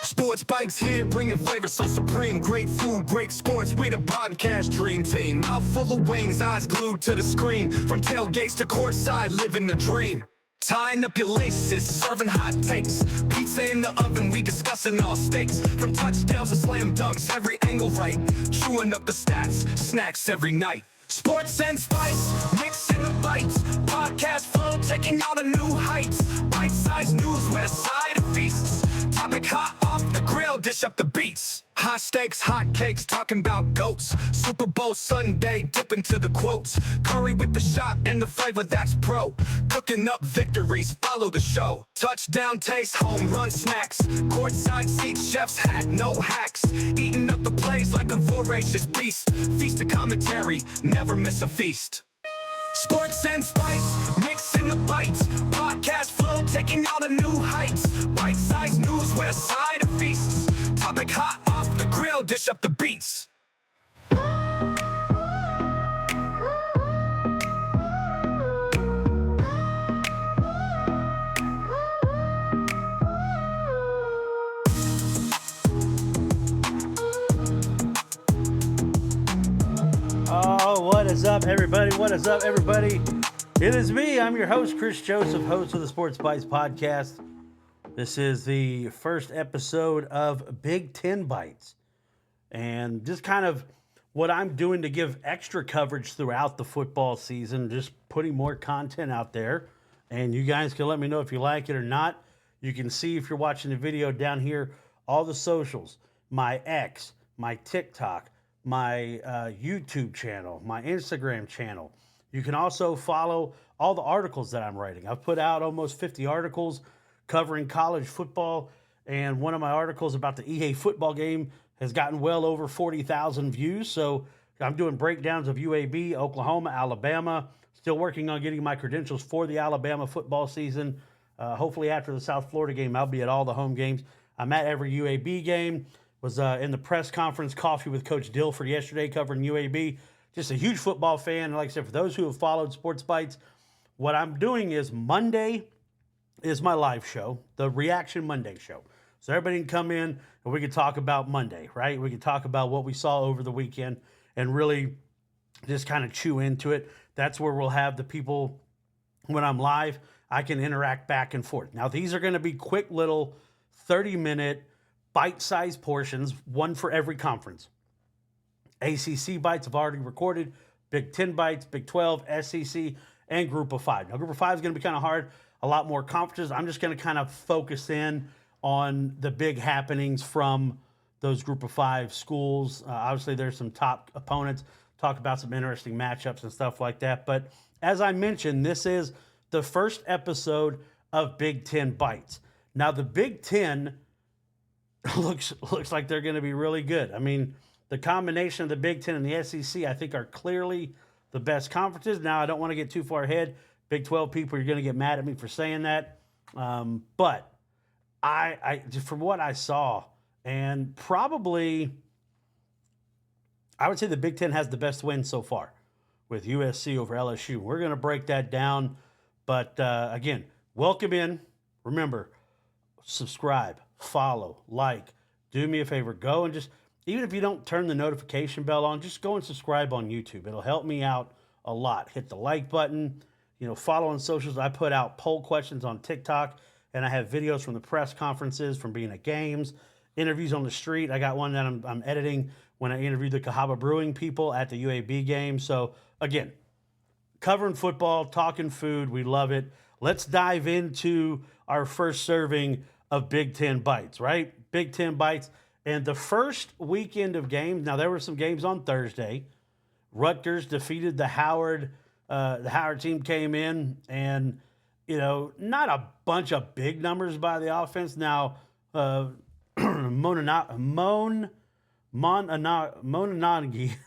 Sports Bikes here, bringing flavor so supreme. Great food, great sports, we the podcast dream team. Mouth full of wings, eyes glued to the screen. From tailgates to courtside, living the dream. Tying up your laces, serving hot takes. Pizza in the oven, we discussing all stakes. From touchdowns to slam dunks, every angle right. Chewing up the stats, snacks every night. Sports and spice, mixing the bites. Podcast flow, taking out a new heights. Bite-sized news, where the side of feasts. Topic hot off the grill, dish up the beats. Hot steaks, hot cakes, talking about goats. Super Bowl Sunday, dip into the quotes. Curry with the shot and the flavor that's pro. Cooking up victories, follow the show. Touchdown taste, home run snacks. Courtside seats, chef's hat, no hacks. Eating up the plays like a voracious beast. Feast of commentary, never miss a feast. Sports and spice, mixing the bites. Podcast flow, taking out a new heights. Bite-sized news, where side of feasts. Topic hot off the grill, dish up the beats. Oh, what is up, everybody? What is up, everybody? It is me. I'm your host, Chris Joseph, host of the Sports Bytes podcast. This is the first episode of Big Ten Bytes. And just kind of what I'm doing to give extra coverage throughout the football season, just putting more content out there. And you guys can let me know if you like it or not. You can see if you're watching the video down here, all the socials, my X, my TikTok, my YouTube channel, my Instagram channel. You can also follow all the articles that I'm writing. I've put out almost 50 articles covering college football, and one of my articles about the EA football game has gotten well over 40,000 views. So I'm doing breakdowns of UAB, Oklahoma, Alabama. Still working on getting my credentials for the Alabama football season. Hopefully after the South Florida game, I'll be at all the home games. I'm at every UAB game. Was in the press conference, coffee with Coach Dilford yesterday covering UAB. Just a huge football fan. Like I said, for those who have followed Sports Bytes, what I'm doing is Monday is my live show, the Reaction Monday show. So everybody can come in and we can talk about Monday, right? We can talk about what we saw over the weekend and really just kind of chew into it. That's where we'll have the people, when I'm live, I can interact back and forth. Now, these are going to be quick little 30-minute bite-sized portions, one for every conference. ACC Bytes have already recorded, Big Ten Bytes, Big 12, SEC, and Group of 5. Now, Group of 5 is going to be kind of hard, a lot more conferences. I'm just going to kind of focus in on the big happenings from those Group of 5 schools. Obviously, there's some top opponents, talk about some interesting matchups and stuff like that. But as I mentioned, this is the first episode of Big Ten Bytes. Now, the Big Ten looks like they're going to be really good. I mean, the combination of the Big Ten and the SEC, I think, are clearly the best conferences. Now, I don't want to get too far ahead. Big 12 people, you're going to get mad at me for saying that. But I just from what I saw, and probably, I would say the Big Ten has the best win so far with USC over LSU. We're going to break that down. But again, welcome in. Remember, subscribe, follow, like, do me a favor, go and just, even if you don't turn the notification bell on, just go and subscribe on YouTube. It'll help me out a lot. Hit the like button, follow on socials. I put out poll questions on TikTok, and I have videos from the press conferences, from being at games, interviews on the street. I got one that I'm editing when I interviewed the Cahaba Brewing people at the UAB game. So again, covering football, talking food, we love it. Let's dive into our first serving of Big Ten Bytes, right? Big Ten Bytes. And the first weekend of games, now there were some games on Thursday. Rutgers defeated the Howard team came in, and, not a bunch of big numbers by the offense. Now, Monanagi,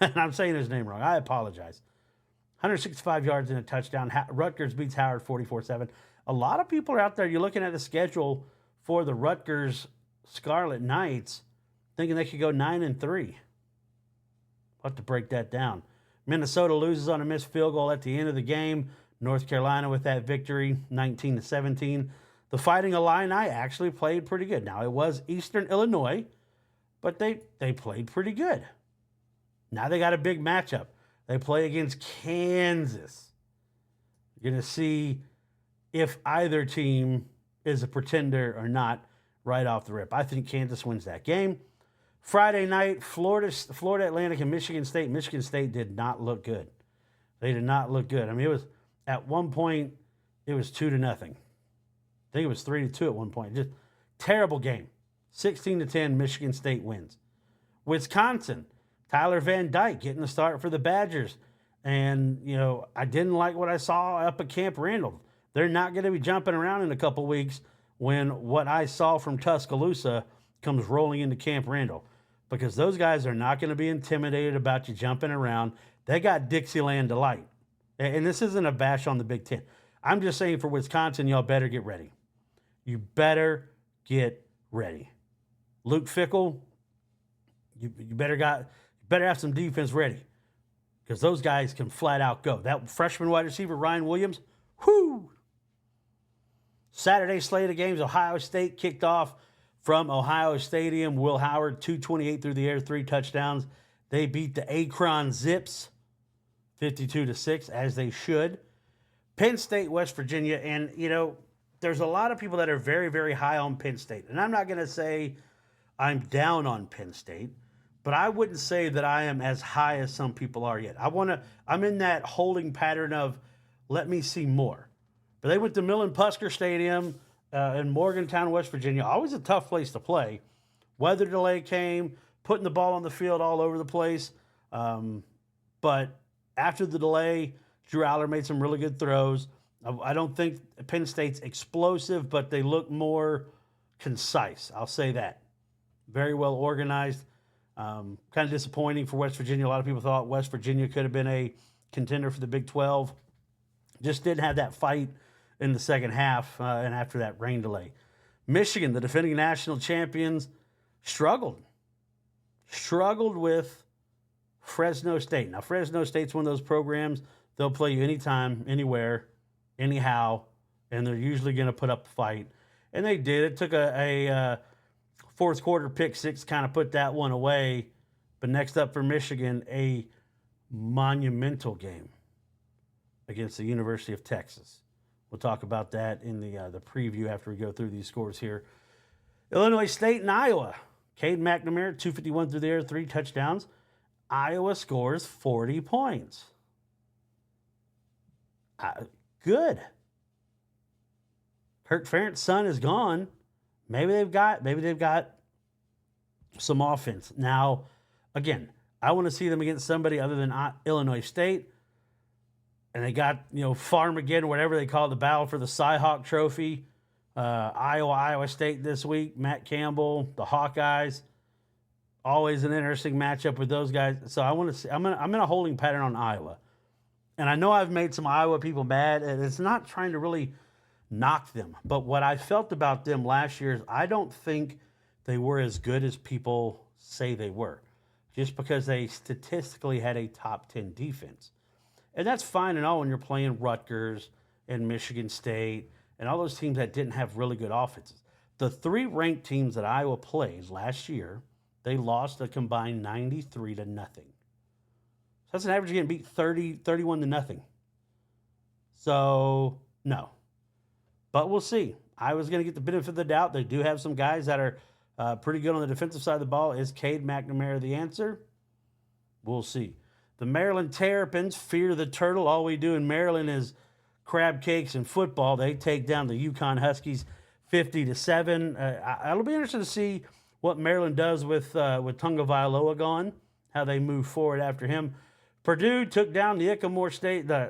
and I'm saying his name wrong. I apologize. 165 yards and a touchdown. Rutgers beats Howard 44-7. A lot of people are out there. You're looking at the schedule for the Rutgers Scarlet Knights, thinking they could go 9-3. We'll have to break that down. Minnesota loses on a missed field goal at the end of the game. North Carolina with that victory, 19-17. The Fighting Illini actually played pretty good. Now, it was Eastern Illinois, but they played pretty good. Now they got a big matchup. They play against Kansas. You're going to see if either team is a pretender or not right off the rip. I think Kansas wins that game. Friday night, Florida Atlantic, and Michigan State. Michigan State did not look good. They did not look good. I mean, it was at one point, it was 2-0. I think it was 3-2 at one point. Just terrible game. 16-10, Michigan State wins. Wisconsin, Tyler Van Dyke getting the start for the Badgers. And, I didn't like what I saw up at Camp Randall. They're not going to be jumping around in a couple weeks when what I saw from Tuscaloosa comes rolling into Camp Randall, because those guys are not going to be intimidated about you jumping around. They got Dixieland delight. And this isn't a bash on the Big Ten. I'm just saying, for Wisconsin, y'all better get ready. You better get ready. Luke Fickell, you better have some defense ready, because those guys can flat out go. That freshman wide receiver, Ryan Williams, whoo! Saturday slate of games, Ohio State kicked off from Ohio Stadium. Will Howard, 228 through the air, 3 touchdowns. They beat the Akron Zips 52-6, as they should. Penn State, West Virginia, and, there's a lot of people that are very, very high on Penn State. And I'm not going to say I'm down on Penn State, but I wouldn't say that I am as high as some people are yet. I'm in that holding pattern of, let me see more. But they went to Millen-Pusker Stadium in Morgantown, West Virginia. Always a tough place to play. Weather delay came, putting the ball on the field all over the place. But after the delay, Drew Aller made some really good throws. I don't think Penn State's explosive, but they look more concise. I'll say that. Very well organized. Kind of disappointing for West Virginia. A lot of people thought West Virginia could have been a contender for the Big 12. Just didn't have that fight in the second half and after that rain delay. Michigan, the defending national champions, struggled with Fresno State. Now, Fresno State's one of those programs, they'll play you anytime, anywhere, anyhow, and they're usually going to put up a fight. And they did. It took a fourth quarter pick six, kind of put that one away. But next up for Michigan, a monumental game against the University of Texas. We'll talk about that in the preview after we go through these scores here. Illinois State and Iowa. Cade McNamara, 251 through the air, 3 touchdowns. Iowa scores 40 points. Good. Kirk Ferentz' son is gone. Maybe they've got some offense. Now, again, I want to see them against somebody other than Illinois State. And they got, Farmageddon, whatever they call it, the battle for the Cy-Hawk Trophy. Iowa State this week. Matt Campbell, the Hawkeyes. Always an interesting matchup with those guys. So I want to see. I'm in a holding pattern on Iowa. And I know I've made some Iowa people mad, and it's not trying to really knock them. But what I felt about them last year is I don't think they were as good as people say they were, just because they statistically had a top 10 defense. And that's fine and all when you're playing Rutgers and Michigan State and all those teams that didn't have really good offenses. The 3 ranked teams that Iowa played last year, they lost a combined 93-0. So that's an average of getting beat 31-0. So, no. But we'll see. Iowa's going to get the benefit of the doubt. They do have some guys that are pretty good on the defensive side of the ball. Is Cade McNamara the answer? We'll see. The Maryland Terrapins fear the turtle. All we do in Maryland is crab cakes and football. They take down the UConn Huskies 50-7. It'll be interesting to see what Maryland does with Tunga Vailoa gone, how they move forward after him. Purdue took down the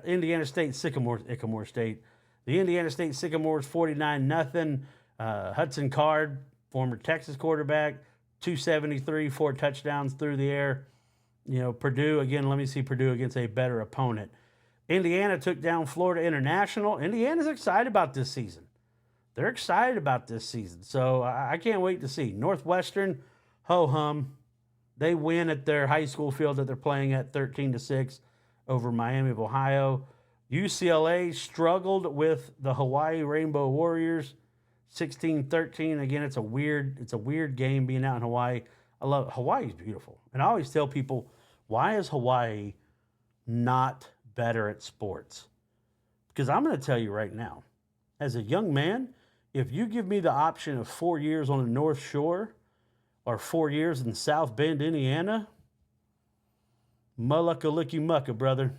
Indiana State Sycamore State. The Indiana State Sycamores 49-0. Hudson Card, former Texas quarterback, 273, 4 touchdowns through the air. Purdue, again, let me see Purdue against a better opponent. Indiana took down Florida International. Indiana's excited about this season. They're excited about this season. So I can't wait to see. Northwestern, ho-hum. They win at their high school field that they're playing at 13-6 over Miami of Ohio. UCLA struggled with the Hawaii Rainbow Warriors. 16-13. Again, it's a weird game being out in Hawaii. Hawaii's beautiful. And I always tell people, why is Hawaii not better at sports? Because I'm going to tell you right now, as a young man, if you give me the option of 4 years on the North Shore or 4 years in South Bend, Indiana, mucka, brother.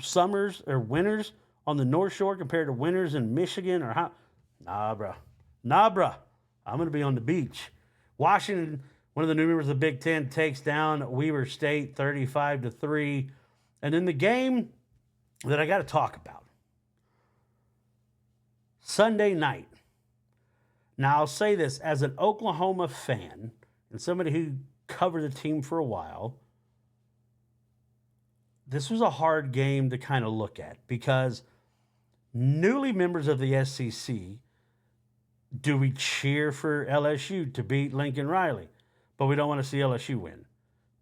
Summers or winters on the North Shore compared to winters in Michigan or how? Nah, bruh. I'm going to be on the beach. Washington, one of the new members of the Big Ten, takes down Weber State 35-3. And then the game that I got to talk about, Sunday night. Now, I'll say this, as an Oklahoma fan and somebody who covered the team for a while, this was a hard game to kind of look at because newly members of the SEC, do we cheer for LSU to beat Lincoln Riley? But we don't want to see LSU win.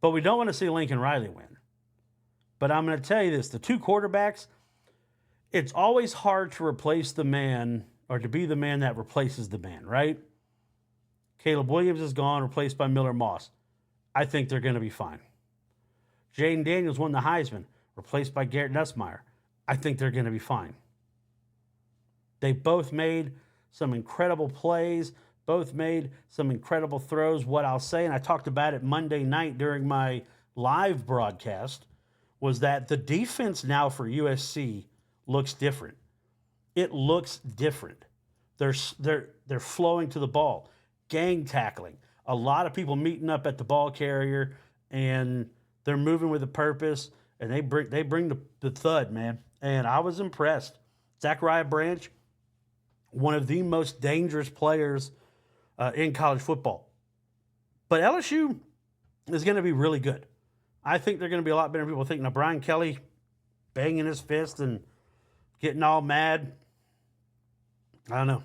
But we don't want to see Lincoln Riley win. But I'm going to tell you this, the two quarterbacks, it's always hard to replace the man or to be the man that replaces the man, right? Caleb Williams is gone, replaced by Miller Moss. I think they're going to be fine. Jaden Daniels won the Heisman, replaced by Garrett Nussmeier. I think they're going to be fine. They both made some incredible plays, both made some incredible throws. What I'll say, and I talked about it Monday night during my live broadcast, was that the defense now for USC looks different. It looks different. They're flowing to the ball, gang tackling. A lot of people meeting up at the ball carrier, and they're moving with a purpose, and they bring the thud, man. And I was impressed. Zachariah Branch, one of the most dangerous players in college football. But LSU is going to be really good. I think they're going to be a lot better than people think. Now, Brian Kelly banging his fist and getting all mad. I don't know.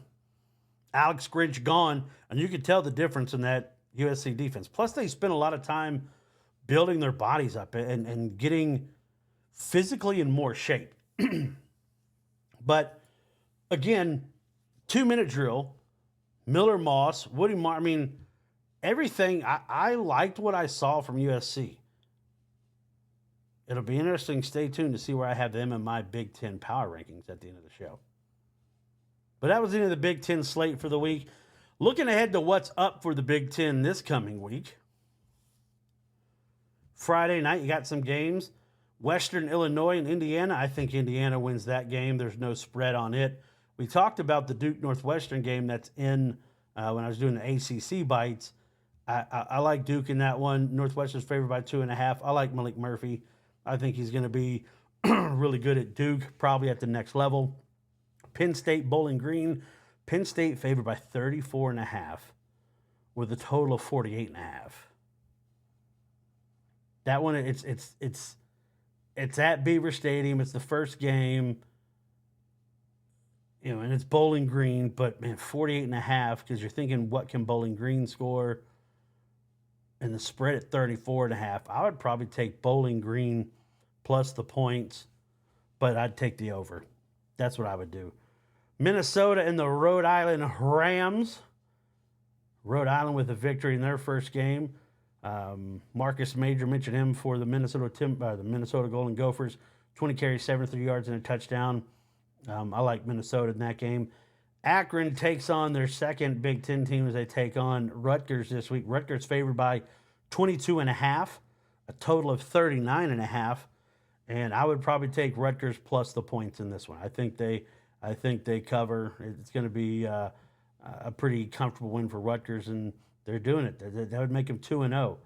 Alex Grinch gone, and you could tell the difference in that USC defense. Plus, they spent a lot of time building their bodies up and getting physically in more shape. But, again, 2-minute drill, Miller Moss, Woody Mar, I mean, everything. I liked what I saw from USC. It'll be interesting. Stay tuned to see where I have them in my Big Ten power rankings at the end of the show. But that was the end of the Big Ten slate for the week. Looking ahead to what's up for the Big Ten this coming week. Friday night, you got some games. Western Illinois and Indiana. I think Indiana wins that game. There's no spread on it. We talked about the Duke Northwestern game that's in when I was doing the ACC Bytes. I like Duke in that one. Northwestern's favored by 2.5. I like Malik Murphy. I think he's going to be really good at Duke, probably at the next level. Penn State, Bowling Green. Penn State favored by 34.5 with a total of 48.5. That one, it's at Beaver Stadium. It's the first game, and it's Bowling Green. But man, 48.5, because you're thinking, what can Bowling Green score? And the spread at 34.5. I would probably take Bowling Green plus the points, but I'd take the over. That's what I would do. Minnesota and the Rhode Island Rams. Rhode Island with a victory in their first game. Marcus Major, mentioned him for the Minnesota Golden Gophers. 20 carries, 73 yards, and a touchdown. I like Minnesota in that game. Akron takes on their second Big Ten team as they take on Rutgers this week. Rutgers favored by 22.5, a total of 39.5. And I would probably take Rutgers plus the points in this one. I think they cover. It's going to be a pretty comfortable win for Rutgers, and they're doing it. That would make them 2-0.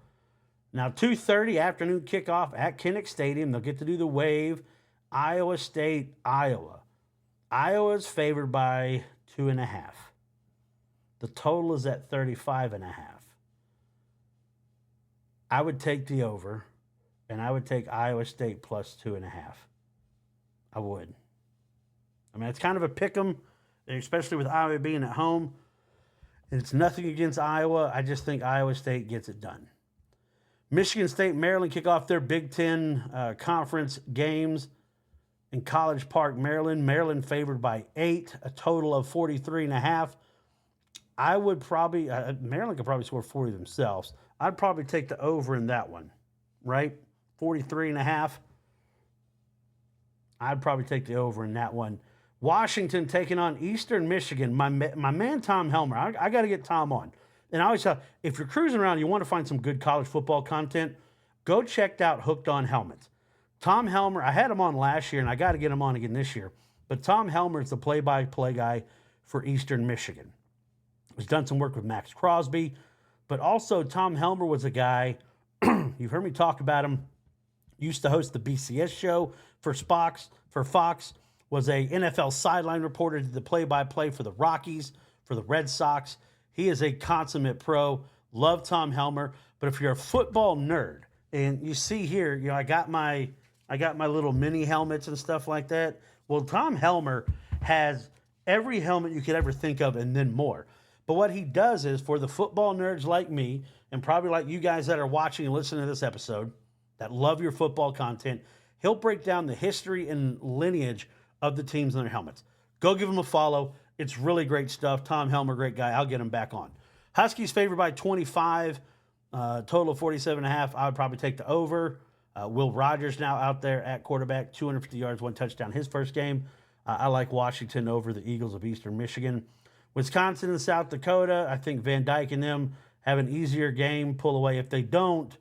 Now, 2:30 afternoon kickoff at Kinnick Stadium. They'll get to do the wave. Iowa State, Iowa. Iowa's favored by 2.5. The total is at 35.5. I would take the over, and I would take Iowa State plus 2.5. I would. I mean, it's kind of a pick 'em, especially with Iowa being at home. And it's nothing against Iowa. I just think Iowa State gets it done. Michigan State, Maryland kick off their Big Ten conference games. in College Park, Maryland. Maryland favored by 8, a total of 43.5. I would probably, Maryland could probably score 40 themselves. I'd probably take the over in that one, right? 43.5. I'd probably take the over in that one. Washington taking on Eastern Michigan. My man Tom Helmer. I got to get Tom on. And I always tell, if you're cruising around, you want to find some good college football content, go check out Hooked on Helmets. Tom Helmer, I had him on last year, and I got to get him on again this year. But Tom Helmer is the play-by-play guy for Eastern Michigan. He's done some work with Max Crosby, but also Tom Helmer was a guy, you've heard me talk about him, used to host the BCS show for Fox, was a NFL sideline reporter, did the play-by-play for the Rockies, for the Red Sox. He is a consummate pro. Love Tom Helmer. But if you're a football nerd, and you see here, I got my little mini helmets and stuff like that. Well, Tom Helmer has every helmet you could ever think of and then more. But what he does is, for the football nerds like me, and probably like you guys that are watching and listening to this episode, that love your football content, he'll break down the history and lineage of the teams and their helmets. Go give him a follow. It's really great stuff. Tom Helmer, great guy. I'll get him back on. Huskies favored by 25, total of 47.5. I would probably take the over. Will Rogers now out there at quarterback, 250 yards, 1 touchdown his first game. I like Washington over the Eagles of Eastern Michigan. Wisconsin and South Dakota, I think Van Dyke and them have an easier game, pull away. If they don't,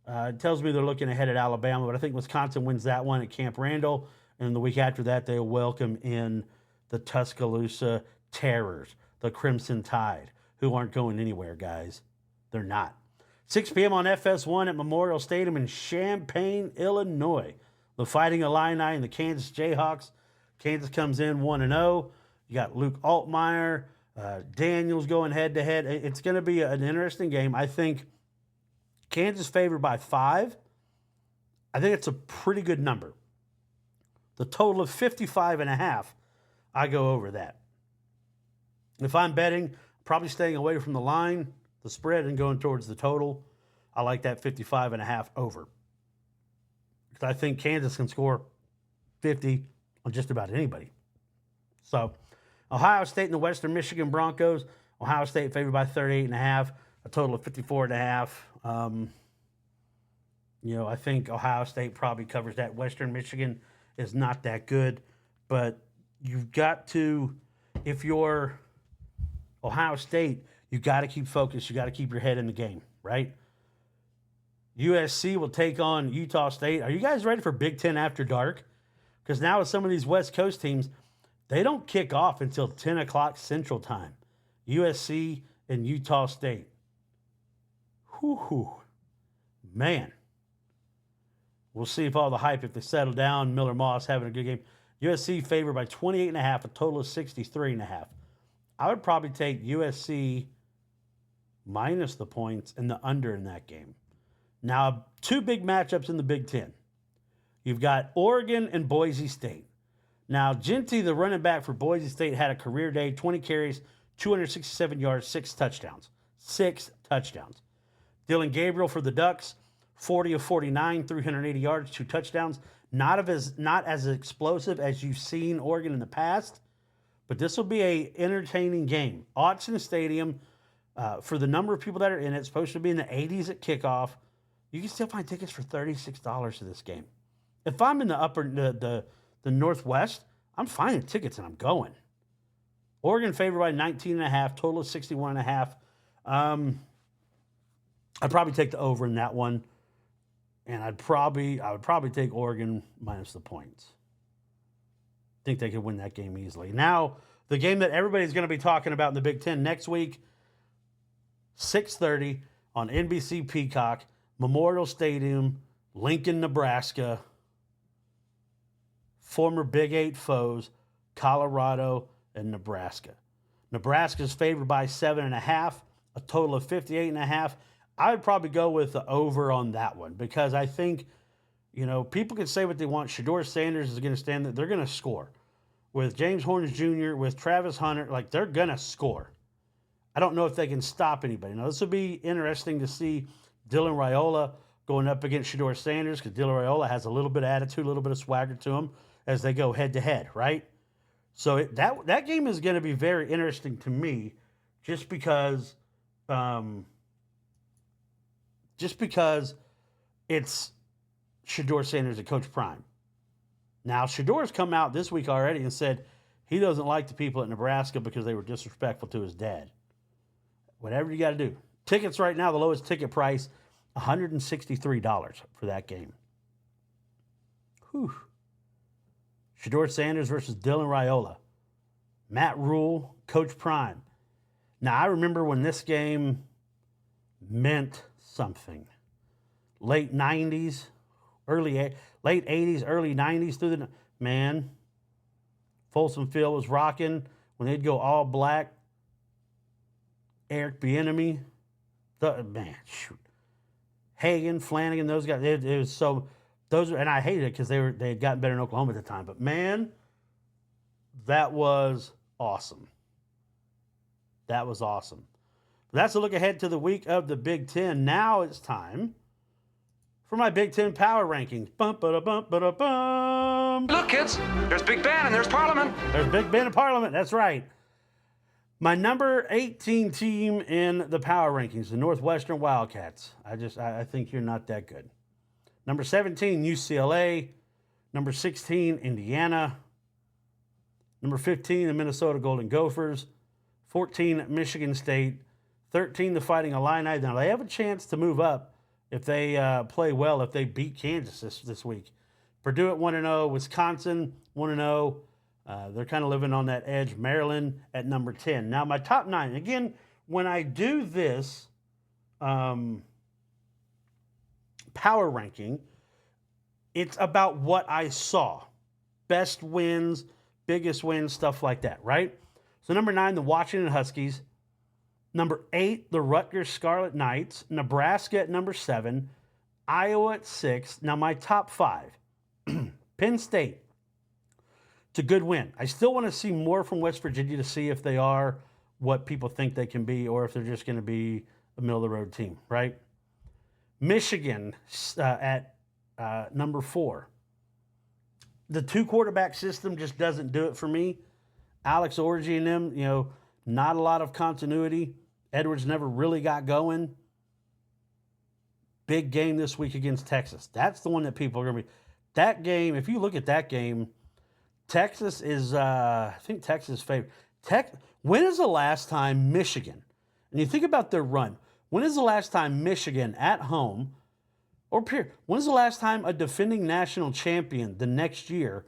it tells me they're looking ahead at Alabama, but I think Wisconsin wins that one at Camp Randall, and the week after that, they'll welcome in the Tuscaloosa Terrors, the Crimson Tide, who aren't going anywhere, guys. They're not. 6 p.m. on FS1 at Memorial Stadium in Champaign, Illinois. The Fighting Illini and the Kansas Jayhawks. Kansas comes in 1-0. You got Luke Altmaier, Daniels going head-to-head. It's going to be an interesting game. I think Kansas favored by 5. I think it's a pretty good number. The total of 55.5, I go over that. If I'm betting, probably staying away from the line, the spread, and going towards the total. I like that 55.5 over. Because I think Kansas can score 50 on just about anybody. So, Ohio State and the Western Michigan Broncos. Ohio State favored by 38.5, a total of 54.5. I think Ohio State probably covers that. Western Michigan is not that good, but you've got to, if you're Ohio State, you got to keep focused. You got to keep your head in the game, right? USC will take on Utah State. Are you guys ready for Big Ten After Dark? Because now with some of these West Coast teams, they don't kick off until 10 o'clock Central Time. USC and Utah State. Whew. Man. We'll see if all the hype, if they settle down, Miller Moss having a good game. USC favored by 28.5, a total of 63.5. I would probably take USC minus the points and the under in that game. Now, 2 big matchups in the Big Ten. You've got Oregon and Boise State. Now, Genty, the running back for Boise State, had a career day, 20 carries, 267 yards, 6 touchdowns. 6 touchdowns. Dylan Gabriel for the Ducks, 40 of 49, 380 yards, 2 touchdowns. Not as explosive as you've seen Oregon in the past, but this will be an entertaining game. Autzen Stadium, for the number of people that are in it, it's supposed to be in the 80s at kickoff. You can still find tickets for $36 to this game. If I'm in the Northwest, I'm finding tickets and I'm going. Oregon favored by 19.5, total of 61.5. I'd probably take the over in that one. And I would probably take Oregon minus the points. I think they could win that game easily. Now, the game that everybody's going to be talking about in the Big Ten next week, 6:30 on NBC Peacock, Memorial Stadium, Lincoln, Nebraska. Former Big 8 foes, Colorado and Nebraska. Nebraska's favored by 7.5, a total of 58.5. I would probably go with the over on that one because I think, people can say what they want. Shedeur Sanders is going to stand there. They're going to score. With James Horns Jr., with Travis Hunter, they're going to score. I don't know if they can stop anybody. Now, this will be interesting to see Dylan Raiola going up against Shedeur Sanders because Dylan Raiola has a little bit of attitude, a little bit of swagger to him. as they go head to head, right? So that game is going to be very interesting to me, just because it's Shedeur Sanders and Coach Prime. Now, Shedor's come out this week already and said he doesn't like the people at Nebraska because they were disrespectful to his dad. Whatever you got to do. Tickets right now, the lowest ticket price, $163 for that game. Whew. Shedeur Sanders versus Dylan Raiola. Matt Rule, Coach Prime. Now, I remember when this game meant something. Late 90s, late 80s, early 90s through the... Man, Folsom Field was rocking. When they'd go all black, Eric Bieniemy, Hagan, Flanagan, those guys, it was so... and I hated it because they had gotten better in Oklahoma at the time. But, man, that was awesome. That was awesome. That's a look ahead to the week of the Big Ten. Now it's time for my Big Ten Power Rankings. Bum-ba-da-bum-ba-da-bum. Look, kids, there's Big Ben and there's Parliament. There's Big Ben and Parliament. That's right. My number 18 team in the Power Rankings, the Northwestern Wildcats. I think you're not that good. Number 17, UCLA. Number 16, Indiana. Number 15, the Minnesota Golden Gophers. 14, Michigan State. 13, the Fighting Illini. Now, they have a chance to move up if they play well, if they beat Kansas this week. Purdue at 1-0. Wisconsin 1-0. They're kind of living on that edge. Maryland at number 10. Now, my top 9. Again, when I do this power ranking, it's about what I saw. Best wins, biggest wins, stuff like that, right? So number 9, the Washington Huskies. Number 8, the Rutgers Scarlet Knights. Nebraska at number 7. Iowa at 6. Now my top 5. Penn State. It's a good win. I still want to see more from West Virginia to see if they are what people think they can be or if they're just going to be a middle-of-the-road team, right? Michigan at number 4. The two-quarterback system just doesn't do it for me. Alex Orji and them, not a lot of continuity. Edwards never really got going. Big game this week against Texas. That's the one that people are going to be. That game, if you look at that game, Texas is, I think Texas' favorite. When is the last time Michigan, and you think about their run, when is the last time Michigan at home, or period, when is the last time a defending national champion the next year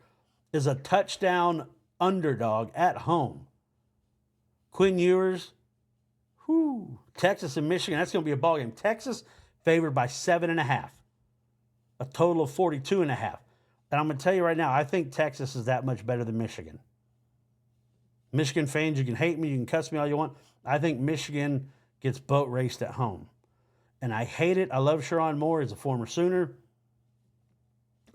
is a touchdown underdog at home? Quinn Ewers, Texas and Michigan, that's going to be a ball game. Texas favored by 7.5, a total of 42.5. And I'm going to tell you right now, I think Texas is that much better than Michigan. Michigan fans, you can hate me, you can cuss me all you want. I think Michigan gets boat raced at home. And I hate it. I love Sherrone Moore as a former Sooner.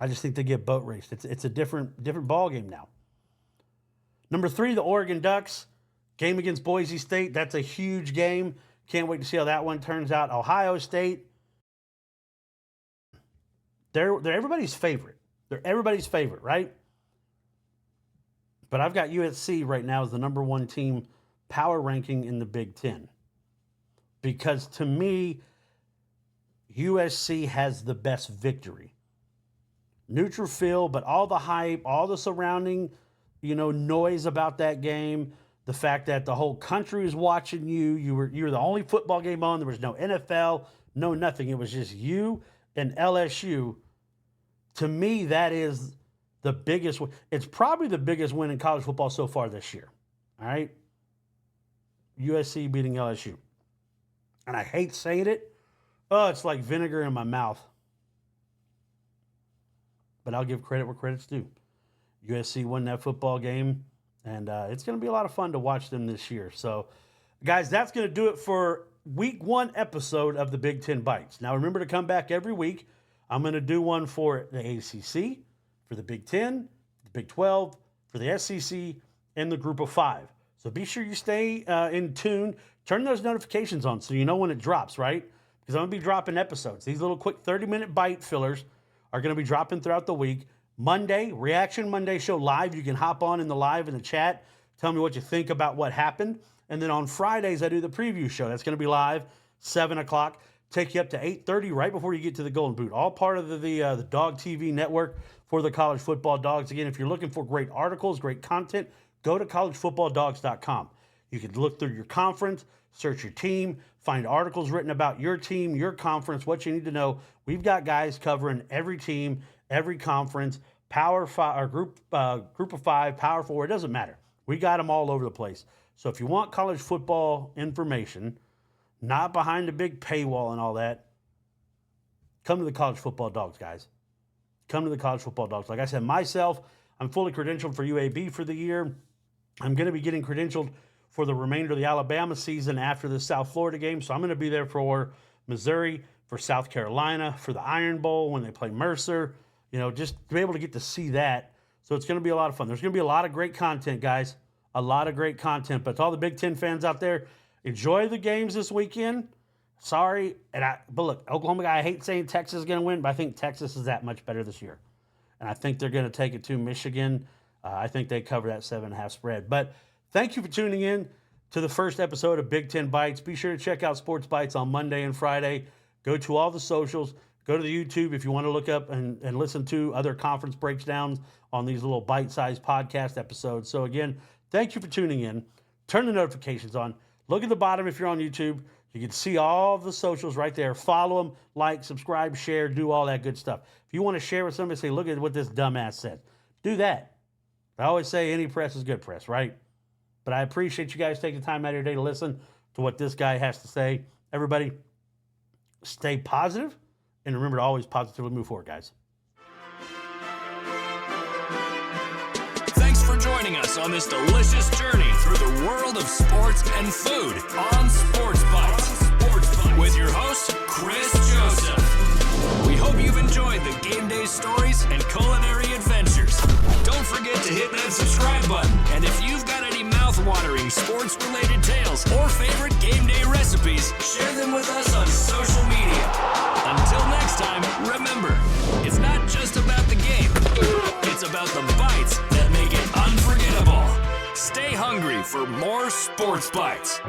I just think they get boat raced. It's a different ball game now. Number 3, the Oregon Ducks. Game against Boise State. That's a huge game. Can't wait to see how that one turns out. Ohio State. They're everybody's favorite. They're everybody's favorite, right? But I've got USC right now as the number 1 team power ranking in the Big Ten. Because to me, USC has the best victory. Neutral field, but all the hype, all the surrounding, noise about that game, the fact that the whole country was watching you. You were the only football game on. There was no NFL, no nothing. It was just you and LSU. To me, that is the biggest win. It's probably the biggest win in college football so far this year. All right? USC beating LSU. And I hate saying it. Oh, it's like vinegar in my mouth. But I'll give credit where credit's due. USC won that football game, and it's going to be a lot of fun to watch them this year. So, guys, that's going to do it for Week 1 episode of the Big Ten Bytes. Now, remember to come back every week. I'm going to do one for the ACC, for the Big Ten, the Big 12, for the SEC, and the Group of 5. So be sure you stay in tune. Turn those notifications on so you know when it drops, right? Because I'm going to be dropping episodes. These little quick 30-minute bite fillers are going to be dropping throughout the week. Monday, Reaction Monday show live. You can hop on in the live in the chat. Tell me what you think about what happened. And then on Fridays, I do the preview show. That's going to be live, 7 o'clock. Take you up to 8:30 right before you get to the Golden Boot. All part of the Dog TV network for the college football dogs. Again, if you're looking for great articles, great content, go to collegefootballdogs.com. You can look through your conference, search your team, find articles written about your team, your conference, what you need to know. We've got guys covering every team, every conference, Power 5 or group of 5, Power 4, it doesn't matter. We got them all over the place. So if you want college football information, not behind a big paywall and all that, come to the College Football Dogs, guys. Come to the College Football Dogs. Like I said, myself, I'm fully credentialed for UAB for the year. I'm going to be getting credentialed for the remainder of the Alabama season after the South Florida game. So I'm going to be there for Missouri, for South Carolina, for the Iron Bowl when they play Mercer. You know, just to be able to get to see that. So it's going to be a lot of fun. There's going to be a lot of great content, guys. A lot of great content. But to all the Big Ten fans out there, enjoy the games this weekend. Sorry, but look, Oklahoma guy, I hate saying Texas is going to win, but I think Texas is that much better this year. And I think they're going to take it to Michigan. I think they cover that 7.5 spread. But thank you for tuning in to the first episode of Big Ten Bytes. Be sure to check out Sports Bytes on Monday and Friday. Go to all the socials. Go to the YouTube if you want to look up and listen to other conference breakdowns on these little bite-sized podcast episodes. So again, thank you for tuning in. Turn the notifications on. Look at the bottom if you're on YouTube. You can see all the socials right there. Follow them, like, subscribe, share, do all that good stuff. If you want to share with somebody, say, look at what this dumbass said. Do that. I always say any press is good press, right? But I appreciate you guys taking time out of your day to listen to what this guy has to say. Everybody, stay positive, and remember to always positively move forward, guys. Thanks for joining us on this delicious journey through the world of sports and food on Sports Bytes. With your host, Chris Joseph. We hope you've enjoyed the game day stories and culinary adventures. Don't forget to hit that subscribe button. And if you've got any mouth-watering sports-related tales or favorite game day recipes, share them with us on social media. Until next time, remember, it's not just about the game. It's about the bites that make it unforgettable. Stay hungry for more Sports Bytes.